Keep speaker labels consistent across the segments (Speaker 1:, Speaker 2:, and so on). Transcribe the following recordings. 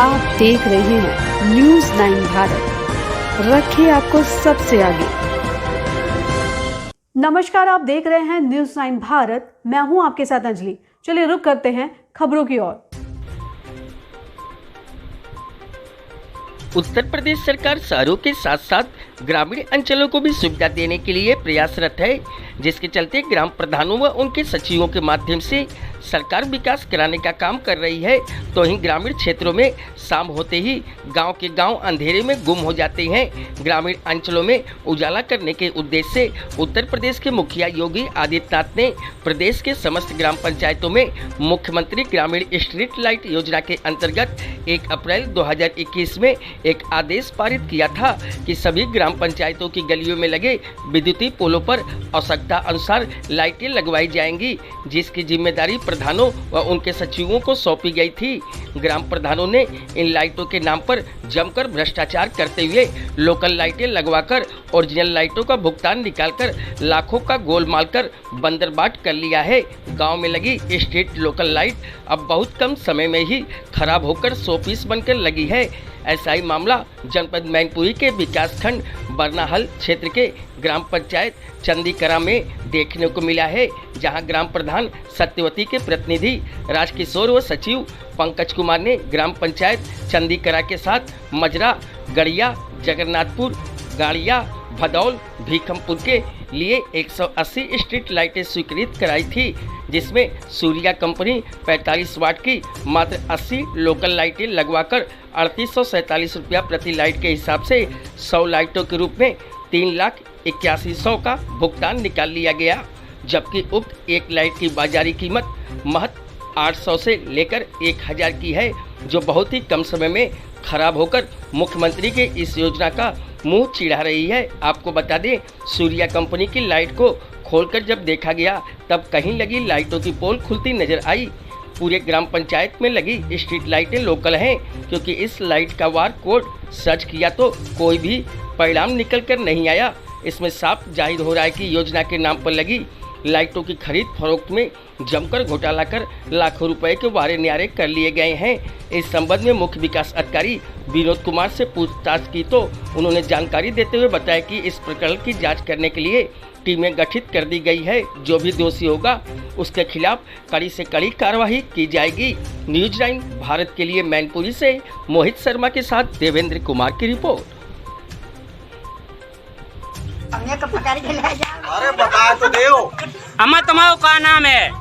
Speaker 1: आप देख रहे हैं न्यूज़ 9 भारत, रखिए आपको सबसे आगे। नमस्कार, आप देख रहे हैं न्यूज़ 9 भारत, मैं हूं आपके साथ अंजलि। चलिए रुक करते हैं खबरों की ओर।
Speaker 2: उत्तर प्रदेश सरकार शहरों के साथ साथ ग्रामीण अंचलों को भी सुविधा देने के लिए प्रयासरत है, जिसके चलते ग्राम प्रधानों व उनके सचिवों के माध्यम से सरकार विकास कराने का काम कर रही है। तो वहीं ग्रामीण क्षेत्रों में शाम होते ही गांव के गांव अंधेरे में गुम हो जाते हैं। ग्रामीण अंचलों में उजाला करने के उद्देश्य से उत्तर प्रदेश के मुखिया योगी आदित्यनाथ ने प्रदेश के समस्त ग्राम पंचायतों में मुख्यमंत्री ग्रामीण स्ट्रीट लाइट योजना के अंतर्गत 1 अप्रैल 2021 में एक आदेश पारित किया था कि सभी ग्राम पंचायतों की गलियों में लगे विद्युतीय पोलों पर आवश्यकता अनुसार लाइटें लगवाई जाएंगी, जिसकी जिम्मेदारी प्रधानों व उनके सचिवों को सौंपी गई थी। ग्राम प्रधानों ने इन लाइटों के नाम पर जमकर भ्रष्टाचार करते हुए लोकल लाइटें लगवाकर ओरिजिनल लाइटों का भुगतान निकालकर लाखों का गोलमाल कर बंदरबाट कर लिया है। गांव में लगी स्ट्रीट लोकल लाइट अब बहुत कम समय में ही खराब होकर शोपीस बनकर लगी है। ऐसा ही मामला जनपद मैनपुरी के विकासखंड बरनाहल क्षेत्र के ग्राम पंचायत चंदीकरा में देखने को मिला है, जहां ग्राम प्रधान सत्यवती के प्रतिनिधि राजकिशोर व सचिव पंकज कुमार ने ग्राम पंचायत चंदीकरा के साथ मजरा, गड़िया, जगन्नाथपुर, गाड़िया, भदौल, भीखमपुर के लिए 180 स्ट्रीट लाइटें स्वीकृत कराई थी, जिसमें सूर्या कंपनी 45 वाट की मात्र 80 लोकल लाइटें लगवाकर 3847 रुपया प्रति लाइट के हिसाब से 100 लाइटों के रूप में 3,81,100 का भुगतान निकाल लिया गया, जबकि उक्त एक लाइट की बाजारी कीमत महज 800 से लेकर 1000 की है, जो बहुत ही कम समय में खराब होकर मुख्यमंत्री के इस योजना का मुंह चिढ़ा रही है। आपको बता दें, सूर्या कंपनी की लाइट को खोलकर जब देखा गया तब कहीं लगी लाइटों की पोल खुलती नजर आई। पूरे ग्राम पंचायत में लगी स्ट्रीट लाइटें लोकल हैं, क्योंकि इस लाइट का वार कोड सर्च किया तो कोई भी परिणाम निकल कर नहीं आया। इसमें साफ जाहिर हो रहा है कि योजना के नाम पर लगी लाइटों की खरीद फरोख्त में जमकर घोटाला कर लाखों रुपए के वारे न्यारे कर लिए गए हैं। इस संबंध में मुख्य विकास अधिकारी विनोद कुमार से पूछताछ की तो उन्होंने जानकारी देते हुए बताया कि इस प्रकरण की जांच करने के लिए टीमें गठित कर दी गई है। जो भी दोषी होगा उसके खिलाफ कड़ी से कड़ी कार्रवाई की जाएगी। न्यूज़ 9 भारत के लिए मैनपुरी से मोहित शर्मा के साथ देवेंद्र कुमार की रिपोर्ट।
Speaker 3: अरे बता तो दे।
Speaker 4: अम्मा तुम्हारा क्या नाम है?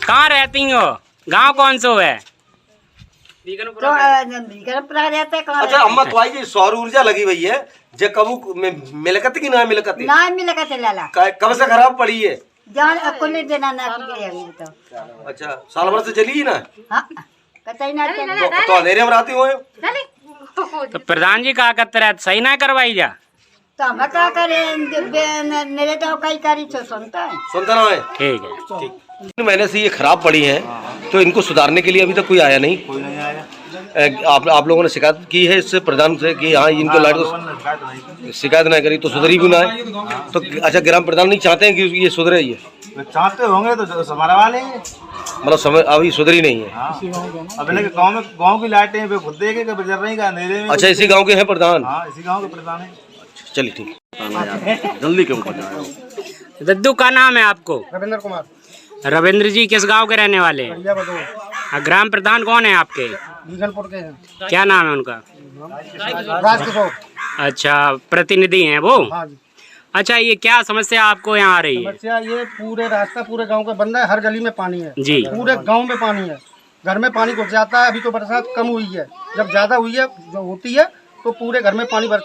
Speaker 4: कहाँ रहती हो? गांव कौन सो है?
Speaker 3: अच्छा अम्मा तो आई सौर ऊर्जा लगी हुई है, जे कबू मिलकत की ना मिलकत है?
Speaker 5: ना मिलकत लाला।
Speaker 3: कब से खराब पड़ी है?
Speaker 5: जान अकुल देना ना की अभी तो।
Speaker 3: अच्छा साल भर से चली ही ना?
Speaker 5: हां कतई ना चली।
Speaker 3: तो अंधेरे में रहती हो?
Speaker 4: तो प्रधान जी कहा करते रहे सही ना करवाई जा
Speaker 5: तो हम क्या करें? मेरे तो कई करी तो सुनता
Speaker 3: ना है।
Speaker 4: ठीक है।
Speaker 3: ठीक 3 महीने से ये खराब पड़ी है, तो इनको सुधारने के लिए अभी तक कोई आया नहीं। कोई नहीं आया। आप लोगों ने शिकायत की है इससे प्रधान से कि हाँ इनको लाइट तो शिकायत नहीं करी तो सुधरी भी ना है? तो अच्छा ग्राम प्रधान नहीं चाहते हैं कि ये सुधरे? ये
Speaker 6: चाहते होंगे तो हमारा वाले
Speaker 3: मतलब समय अभी सुधरी नहीं है।
Speaker 6: अपने गांव की लाइटें पे खुद देखे कि बजर रही का अंधेरे में।
Speaker 3: अच्छा इसी गांव के हैं प्रधान?
Speaker 6: हाँ इसी गांव के प्रधान है।
Speaker 3: चलिए ठीक जल्दी क्यों पहुँचाए।
Speaker 4: दद्दू का नाम है आपको?
Speaker 6: रविंद्र कुमार।
Speaker 4: रविंद्र जी किस गांव के रहने वाले हैं? ग्राम प्रधान कौन है आपके?
Speaker 6: बीगलपुर के हैं।
Speaker 4: क्या नाम है उनका?
Speaker 6: राजकिशोर।
Speaker 4: अच्छा प्रतिनिधि हैं वो?
Speaker 6: हाँ जी।
Speaker 4: अच्छा ये क्या समस्या आपको यहाँ आ रही है?
Speaker 6: समस्या ये पूरे रास्ता पूरे गांव का बंद है, हर गली में पानी है
Speaker 4: जी।
Speaker 6: पूरे गांव में पानी है, घर में पानी घुस जाता है। अभी तो बरसात कम हुई है, जब ज्यादा हुई है जो होती है तो पूरे घर में पानी भर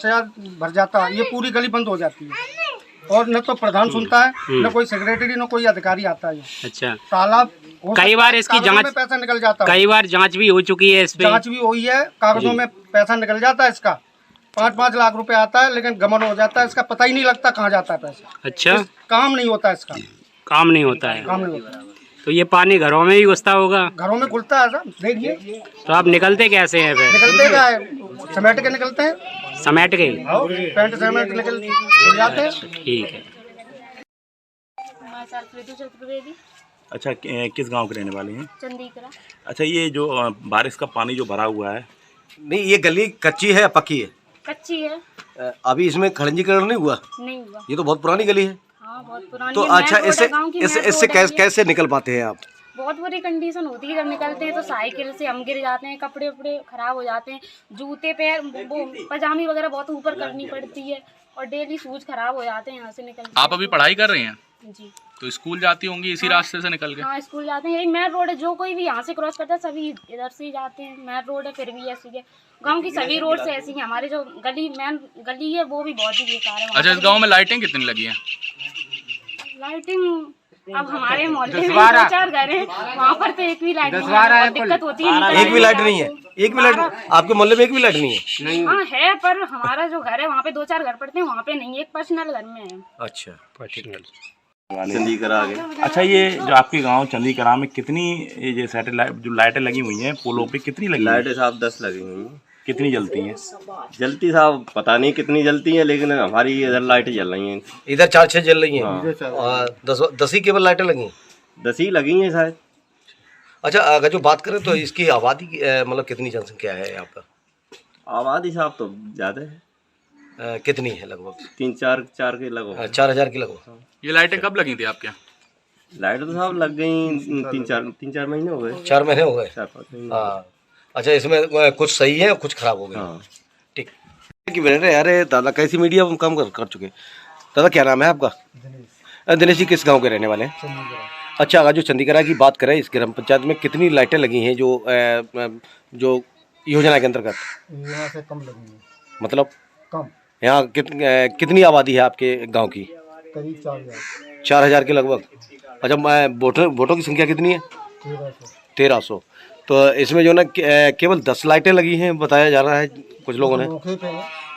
Speaker 6: जाता है, ये पूरी गली बंद हो जाती है। और न तो प्रधान सुनता है, न कोई सेक्रेटरी, न कोई अधिकारी आता है।
Speaker 4: अच्छा
Speaker 6: तालाब
Speaker 4: कई बार इसकी जांच
Speaker 6: में पैसा निकल जाता है,
Speaker 4: कई बार जांच भी हो चुकी है, इस पे
Speaker 6: जांच भी हुई है, कागजों में पैसा निकल जाता है इसका। 5-5 लाख रुपए आता है, लेकिन गमन हो जाता है, इसका पता ही नहीं लगता कहाँ जाता है पैसा।
Speaker 4: अच्छा
Speaker 6: काम नहीं होता इसका।
Speaker 4: काम नहीं होता है।
Speaker 6: काम नहीं होता है।
Speaker 4: तो ये पानी घरों में भी घुसता होगा?
Speaker 6: घरों में घुसता है सर, देखिए।
Speaker 4: तो आप निकलते कैसे हैं फिर?
Speaker 6: निकलते क्या है, समेट के निकलते हैं।
Speaker 4: समेट के?
Speaker 6: पैंट समेट के निकल जाते हैं।
Speaker 4: ठीक है।
Speaker 7: अच्छा, किस गांव के रहने वाले हैं?
Speaker 5: चंदीगढ़।
Speaker 7: अच्छा, ये जो बारिश का पानी जो भरा हुआ है,
Speaker 3: नहीं, ये गली कच्ची है या पक्की है?
Speaker 5: कच्ची है।
Speaker 3: अभी इसमें खड़ंजीकरण नहीं हुआ?
Speaker 5: नहीं हुआ।
Speaker 3: ये तो बहुत पुरानी गली है।
Speaker 5: हाँ, बहुत पुरानी।
Speaker 3: तो अच्छा, इससे कैसे निकल पाते हैं आप?
Speaker 5: बहुत बुरी कंडीशन होती है, जब निकलते हैं तो साइकिल से हम गिर जाते हैं, कपड़े वपड़े खराब हो जाते हैं, जूते पैर वो पजामी वगैरह बहुत ऊपर करनी पड़ती है और डेली शूज खराब हो जाते हैं यहाँ से निकल।
Speaker 8: आप अभी पढ़ाई कर रही हैं?
Speaker 5: जी।
Speaker 8: तो स्कूल जाती होंगी इसी रास्ते से निकल के?
Speaker 5: हाँ, स्कूल जाते हैं, यही मेन रोड है, जो कोई भी यहाँ से क्रॉस करता है सभी इधर से ही जाते हैं, मेन रोड है, फिर भी ऐसी है। गांव की सभी रोड से ऐसी है, हमारे जो गली मेन गली है वो भी बहुत ही बेकार है।
Speaker 8: अच्छा, इस गांव में लाइटें कितनी लगी हैं?
Speaker 5: लाइटिंग अब हमारे मोहल्ले में 2-4 घर हैं, वहाँ पर तो एक भी लाइट नहीं है, दिक्कत होती है।
Speaker 3: एक भी लाइट नहीं है? एक भी लाइट आपके मोहल्ले में एक भी लाइट नहीं है?
Speaker 5: हाँ है, पर हमारा जो घर है वहाँ पे 2-4 घर पड़ते हैं, वहाँ पे नहीं है, एक पर्सनल घर में है।
Speaker 3: अच्छा,
Speaker 7: चंदीगढ़ आगे। अच्छा, ये जो आपके गांव चंदीगढ़ में कितनी ये सैटेलाइट जो लाइटें लगी हुई हैं पोलों पे, कितनी लगी?
Speaker 9: लाइटें साहब 10 लगी हुई हैं।
Speaker 7: कितनी जलती हैं?
Speaker 9: जलती साहब पता नहीं कितनी जलती हैं, लेकिन हमारी इधर लाइटें जल रही हैं।
Speaker 3: इधर 4-6 जल रही हैं।
Speaker 9: हाँ।
Speaker 3: 10 ही केवल लाइटें लगी हैं?
Speaker 9: 10 ही लगी हैं शायद।
Speaker 3: अच्छा, अगर जो बात करें तो इसकी आबादी मतलब कितनी जनसंख्या है यहाँ पर?
Speaker 9: आबादी साहब तो ज़्यादा है।
Speaker 3: कितनी है लगभग?
Speaker 9: 3-4 के लगभग।
Speaker 3: 4000 की लगभग।
Speaker 8: ये लाइटें कब लगी थी आपके?
Speaker 9: लाइट तो साहब लग गई 3-4 महीने हो गए।
Speaker 3: 4 महीने हो गए?
Speaker 9: 4-5 महीने।
Speaker 3: हाँ। अच्छा, इसमें कुछ सही है, कुछ खराब हो गया?
Speaker 9: हाँ।
Speaker 3: ठीक। अरे दादा, कैसी मीडिया हम काम कर चुके। दादा, क्या नाम है आपका? दिनेश जी, किस गांव के रहने वाले हैं? अच्छा, अगर जो चंडीगढ़ की बात करें, इस ग्राम पंचायत में कितनी लाइटें लगी हैं जो योजना के अंतर्गत?
Speaker 6: यहाँ से कम लगी है।
Speaker 3: मतलब
Speaker 6: कम?
Speaker 3: यहाँ कितनी आबादी है आपके गांव की?
Speaker 6: करीब 4000।
Speaker 3: 4000 के लगभग। अच्छा, वोटों की संख्या कितनी है? 1300। तो इसमें जो ना केवल 10 लाइटें लगी हैं बताया जा रहा है कुछ लोगों ने।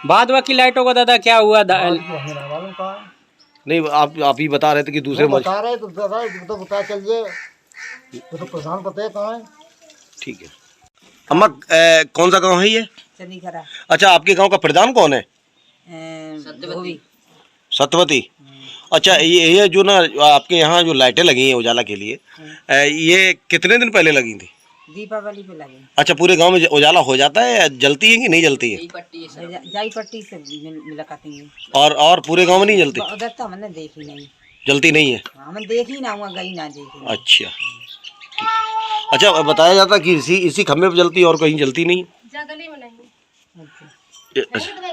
Speaker 4: बाद बाकी लाइटों का दादा क्या हुआ?
Speaker 3: नहीं, आप ही बता रहे थे कि दूसरे
Speaker 6: बता रहे तो बता चलिए, तो प्रधान पता है कहाँ है। ठीक है।
Speaker 3: अम्मा, कौन सा गांव है ये?
Speaker 10: चंडीगढ़।
Speaker 3: अच्छा, आपके गांव का प्रधान कौन है? सत्यवती। अच्छा, ये जो ना आपके यहाँ जो लाइटें लगी हैं उजाला के लिए, ये कितने दिन पहले लगी थी?
Speaker 10: दीपावली पे लगे।
Speaker 3: अच्छा, पूरे गांव में उजाला हो जाता है, जलती है कि नहीं जलती है?
Speaker 10: जाई पट्टी से मिला करती है।
Speaker 3: और पूरे गांव में नहीं जलती?
Speaker 10: उधर तो हमने देखी नहीं।
Speaker 3: जलती नहीं है?
Speaker 10: हमने देखी ना, वहाँ गई ना देखी।
Speaker 3: अच्छा, अच्छा, बताया जाता कि इसी खम्भे पे जलती और कहीं जलती नहीं?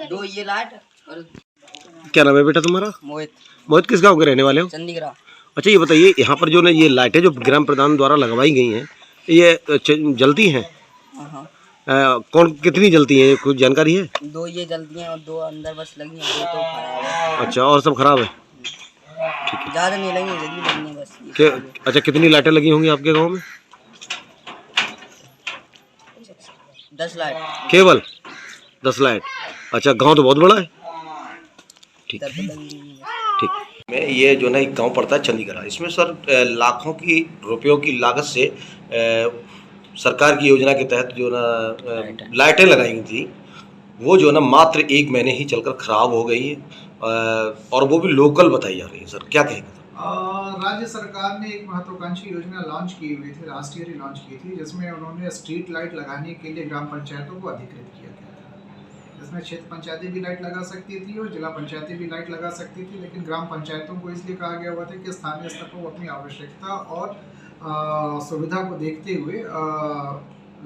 Speaker 10: दो ये लाइट।
Speaker 3: क्या नाम है बेटा तुम्हारा?
Speaker 10: मोहित।
Speaker 3: मोहित, किस गांव के रहने वाले हो?
Speaker 10: चंडीगढ़।
Speaker 3: अच्छा, ये बताइए, यहाँ पर जो ना ये लाइटें जो ग्राम प्रधान द्वारा लगवाई गई हैं, ये जलती हैं? कौन कितनी जलती हैं, कुछ जानकारी है?
Speaker 10: 2 ये जल्दी हैं और 2 अंदर बस लगी हैं, 2 तो खराब है।
Speaker 3: अच्छा, और सब खराब है?
Speaker 10: ठीक है। ज़्यादा नहीं लगी, जल्दी लगी हैं बस।
Speaker 3: अच्छा, कितनी लाइटें लगी होंगी आपके गांव में?
Speaker 10: 10 लाइट।
Speaker 3: केवल 10 लाइट? अच्छा, गांव तो बहुत बड़ा है। ठीक ठीक। में ये जो ना एक गांव पड़ता है चंडीगढ़, इसमें सर लाखों की रुपयों की लागत से सरकार की योजना के तहत जो ना लाइटें लगाई गई थी, वो जो ना मात्र 1 महीने ही चलकर खराब हो गई है, और वो भी लोकल बताई जा रही है। सर, क्या कहेंगे?
Speaker 11: राज्य सरकार ने एक महत्वाकांक्षी योजना लॉन्च की हुई थी, लास्ट ईयर ही लॉन्च की थी, जिसमें उन्होंने स्ट्रीट लाइट लगाने के लिए ग्राम पंचायतों को अधिकृत किया गया था। इसमें क्षेत्र पंचायतें भी लाइट लगा सकती थी और जिला पंचायतें भी लाइट लगा सकती थी, लेकिन ग्राम पंचायतों को इसलिए कहा गया हुआ था कि स्थानीय स्तर पर वो अपनी आवश्यकता और सुविधा को देखते हुए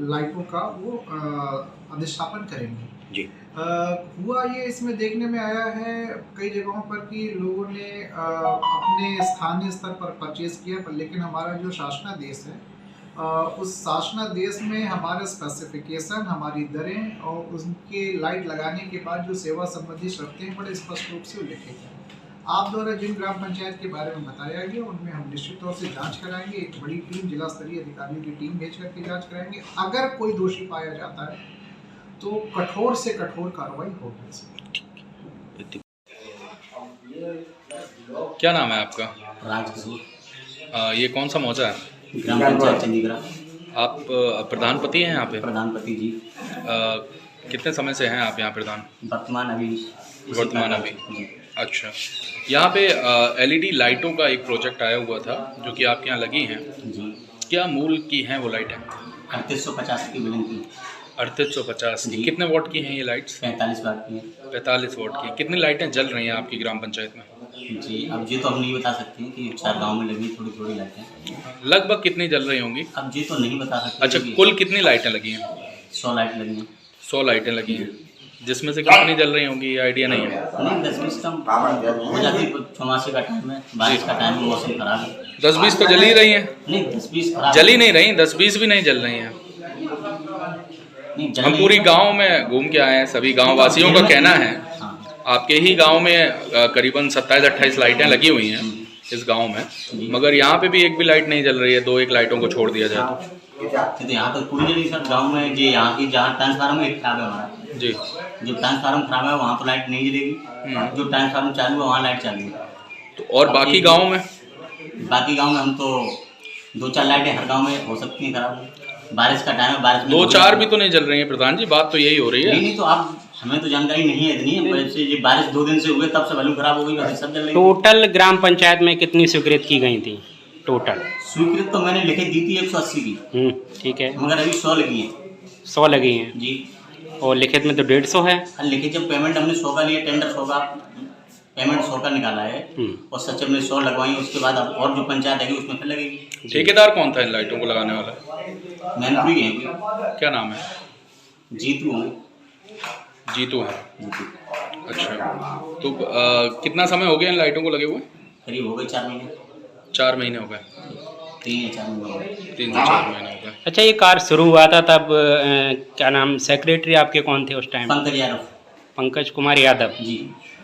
Speaker 11: लाइटों का वो अधिष्ठापन करेंगे। जी। हुआ ये इसमें देखने में आया है कई जगहों पर कि लोगों ने अपने स्थानीय स्तर पर परचेज किया, पर लेकिन हमारा जो शासनादेश है, उस शासनादेश में हमारे स्पेसिफिकेशन, हमारी दरें और उनके लाइट लगाने के बाद जो सेवा संबंधी शर्तें हैं बड़े स्पष्ट रूप से उल्लेखित हैं। आप द्वारा जिन ग्राम पंचायत के बारे में बताया गया, उनमें हम निश्चित तौर से जांच कराएंगे, एक बड़ी टीम, जिला स्तरीय अधिकारियों की टीम भेज करके जांच कराएंगे। अगर कोई दोषी पाया जाता है तो कठोर से कठोर कार्रवाई होगी।
Speaker 8: क्या नाम है आपका?
Speaker 12: राज।
Speaker 8: ये कौन सा मौजा है?
Speaker 12: ग्राम पंचायत चंडीगढ़।
Speaker 8: आप प्रधानपति हैं यहाँ पे?
Speaker 12: प्रधानपति जी।
Speaker 8: कितने समय से हैं आप यहाँ प्रधान?
Speaker 12: वर्तमान अभी।
Speaker 8: अच्छा, यहाँ पे एलईडी लाइटों का एक प्रोजेक्ट आया हुआ था जो कि आपके यहाँ लगी हैं
Speaker 12: जी।
Speaker 8: क्या मूल की हैं वो लाइटें?
Speaker 12: 3850 की बिलिंग की।
Speaker 8: 3850 की। कितने वॉट की हैं ये लाइट्स?
Speaker 12: 45 वाट की है।
Speaker 8: 45 वॉट की। कितनी लाइटें जल रही हैं आपकी ग्राम पंचायत में?
Speaker 12: जी, अब ये तो हम नहीं बता सकते हैं कि 4 गांव में लगी थोड़ी थोड़ी लाइटें।
Speaker 8: लगभग कितनी जल रही होंगी?
Speaker 12: अब ये तो नहीं बता सकते।
Speaker 8: अच्छा, कुल कितनी लाइटें लगी हैं?
Speaker 12: 100 लाइट लगी हैं।
Speaker 8: 100 लाइटें लगी हैं, जिसमें से कितनी जल रही होंगी ये आइडिया नहीं है?
Speaker 12: नहीं, 10-20 कम हो जाती है। चौमासे का टाइम है, बारिश का टाइम है, मौसम खराब है।
Speaker 8: 10-20 तो जल ही रही हैं।
Speaker 12: नहीं, 10-20 खराब
Speaker 8: जल ही नहीं रही, 10-20 भी नहीं जल रही हैं। हम पूरी गांव में घूम के आए हैं, सभी गांव वासियों का कहना है आपके ही गांव में करीबन 27-28 लाइटें लगी हुई हैं इस गांव में, मगर यहाँ पे भी एक भी लाइट नहीं जल रही है। 2-1 लाइटों को छोड़ दिया जाए
Speaker 12: तो यहाँ तो पूरी जगह सर गांव में जी, यहाँ की जहाँ ट्रांसफार्मर खराब है हमारा
Speaker 8: जी,
Speaker 12: जो ट्रांसफार्मर खराब है वहाँ तो लाइट नहीं जलेगी, जो ट्रांसफार्मर चालू है वहाँ लाइट चालू है।
Speaker 8: तो और बाकी गाँव में?
Speaker 12: बाकी गांव में हम तो 2-4 लाइटें हर गांव में हो सकती हैं खराब। बारिश का टाइम है, बारिश में
Speaker 8: 2-4 भी तो नहीं जल रही है प्रधान जी, बात तो यही हो रही है।
Speaker 12: नहीं तो आप हमें तो जानकारी नहीं है इतनी, वैसे ये बारिश 2 दिन से हुए तब से वैल्यू खराब हो गई, वैसे सब जल रही।
Speaker 4: टोटल ग्राम पंचायत में कितनी स्वीकृत की गई थी टोटल?
Speaker 12: स्वीकृत तो मैंने लिखे दी थी 180 की।
Speaker 4: ठीक है,
Speaker 12: मगर अभी 100 लगी है।
Speaker 4: 100 लगी हैं
Speaker 12: जी,
Speaker 4: और लिखित में तो 150 है।
Speaker 12: लिखित जब पेमेंट हमने 100 का लिया, टेंडर 100 का पेमेंट 100 का निकाला है और सच में 100 लगवाई, उसके बाद अब और जो पंचायत है उसमें फिर लगेगी।
Speaker 8: ठेकेदार कौन था इन लाइटों को लगाने वाला?
Speaker 12: मैंने भी है।
Speaker 8: क्या नाम है?
Speaker 12: जीतू है।
Speaker 8: जीतू है। अच्छा, तो कितना समय हो गया इन लाइटों को लगे हुए?
Speaker 12: करीब हो गए 4 महीने।
Speaker 8: 4 महीने हो गए।
Speaker 12: 3 या 4 महीने हो गए।
Speaker 8: 3 से 4 महीने हो गए।
Speaker 4: अच्छा, ये कार्य शुरू हुआ था तब क्या नाम सेक्रेटरी आपके कौन थे उस टाइम?
Speaker 12: पंकज यादव।
Speaker 4: पंकज कुमार यादव
Speaker 12: जी।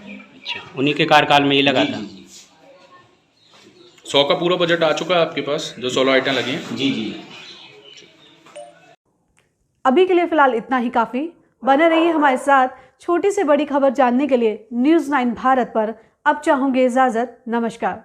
Speaker 4: अच्छा, उन्हीं के कार्यकाल में ये लगा था।
Speaker 8: 100 का पूरा बजट आ चुका है आपके पास जो 100 लाइटें लगी हैं?
Speaker 12: जी जी।
Speaker 1: अभी के लिए फिलहाल इतना ही काफी। बने रहिए हमारे साथ। छोटी से बड़ी खबर जानने के लिए न्यूज़ 9 भारत पर अब चाहूंगी इजाजत। नमस्कार।